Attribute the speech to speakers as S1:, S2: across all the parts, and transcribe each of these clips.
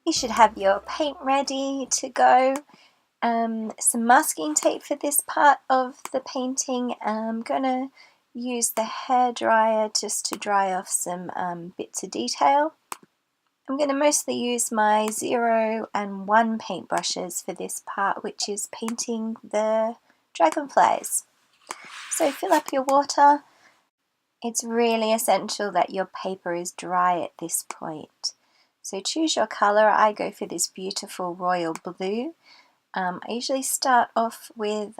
S1: You should have your paint ready to go. Some masking tape for this part of the painting. I'm going to use the hairdryer just to dry off some bits of detail. I'm going to mostly use my 0 and 1 paintbrushes for this part, which is painting the dragonflies. So fill up your water. It's really essential that your paper is dry at this point. So choose your colour. I go for this beautiful royal blue. I usually start off with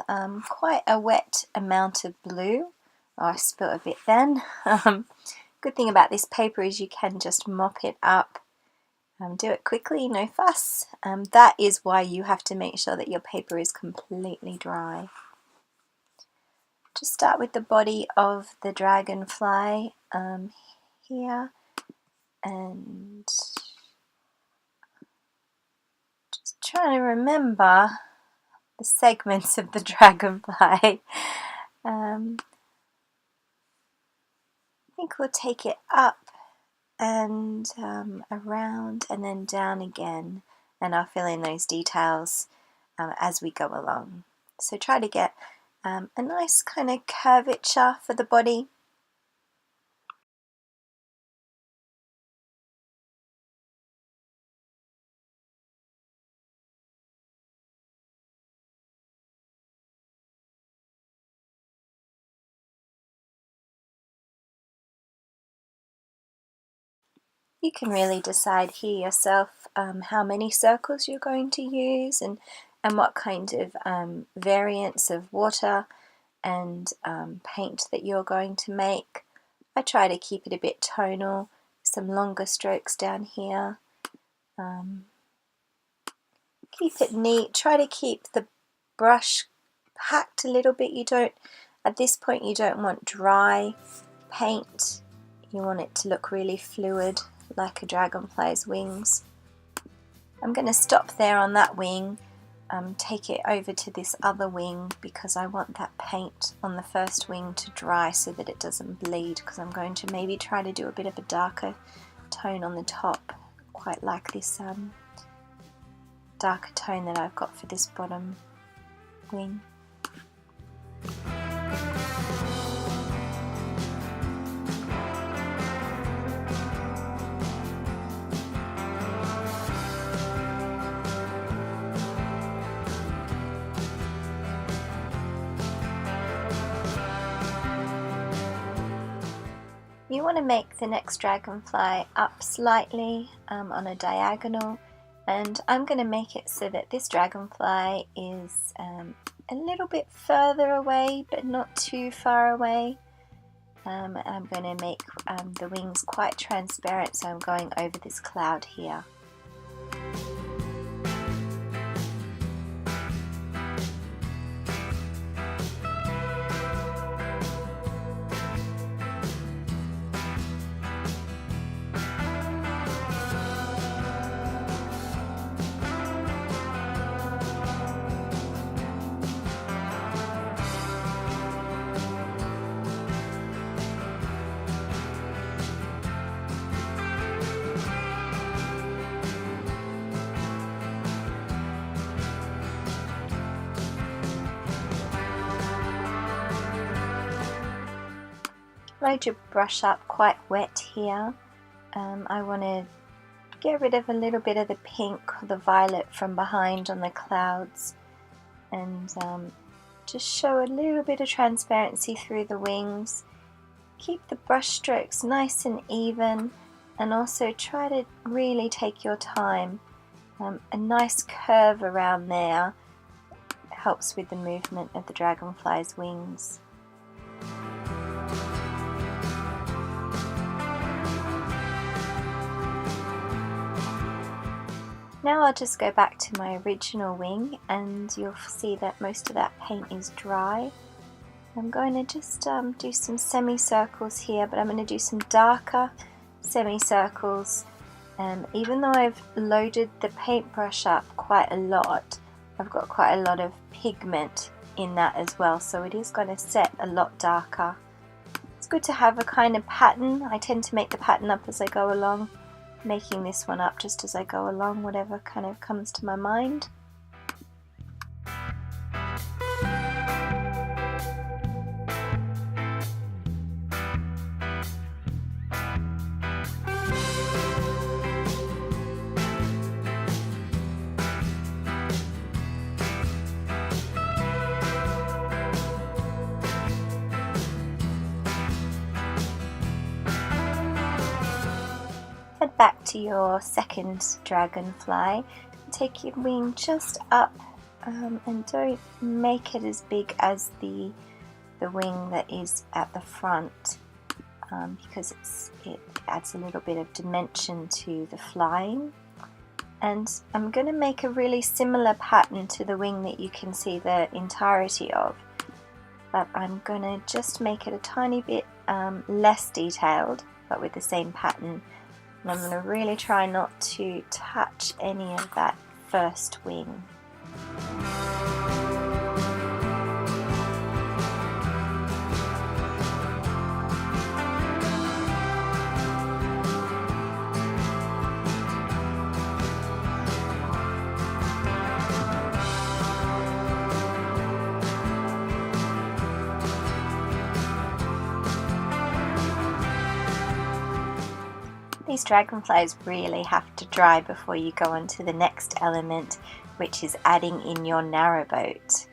S1: quite a wet amount of blue. Oh, I spilt a bit then. Good thing about this paper is you can just mop it up. Do it quickly, no fuss. That is why you have to make sure that your paper is completely dry. Just start with the body of the dragonfly here, and just trying to remember the segments of the dragonfly. I think we'll take it up and around and then down again, and I'll fill in those details as we go along. So try to get a nice kind of curvature for the body. You can really decide here yourself how many circles you're going to use and what kind of variants of water and paint that you're going to make. I try to keep it a bit tonal, some longer strokes down here. Keep it neat, try to keep the brush packed a little bit. At this point you don't want dry paint, you want it to look really fluid like a dragonfly's wings. I'm going to stop there on that wing, take it over to this other wing because I want that paint on the first wing to dry so that it doesn't bleed, because I'm going to maybe try to do a bit of a darker tone on the top, quite like this darker tone that I've got for this bottom wing. You want to make the next dragonfly up slightly on a diagonal, and I'm going to make it so that this dragonfly is a little bit further away but not too far away. I'm going to make the wings quite transparent, so I'm going over this cloud here. Load your brush up quite wet here. I want to get rid of a little bit of the pink or the violet from behind on the clouds, and just show a little bit of transparency through the wings. Keep the brush strokes nice and even, and also try to really take your time. A nice curve around there helps with the movement of the dragonfly's wings. Now I'll just go back to my original wing, and you'll see that most of that paint is dry. I'm going to just do some semicircles here, but I'm going to do some darker semicircles. Even though I've loaded the paintbrush up quite a lot, I've got quite a lot of pigment in that as well, so it is going to set a lot darker. It's good to have a kind of pattern. I tend to make the pattern up as I go along. making this one up just as I go along, whatever kind of comes to my mind. Head back to your second dragonfly, take your wing just up and don't make it as big as the wing that is at the front, because it adds a little bit of dimension to the flying. And I'm going to make a really similar pattern to the wing that you can see the entirety of, but I'm going to just make it a tiny bit less detailed, but with the same pattern. And I'm going to really try not to touch any of that first wing. These dragonflies really have to dry before you go on to the next element, which is adding in your narrowboat.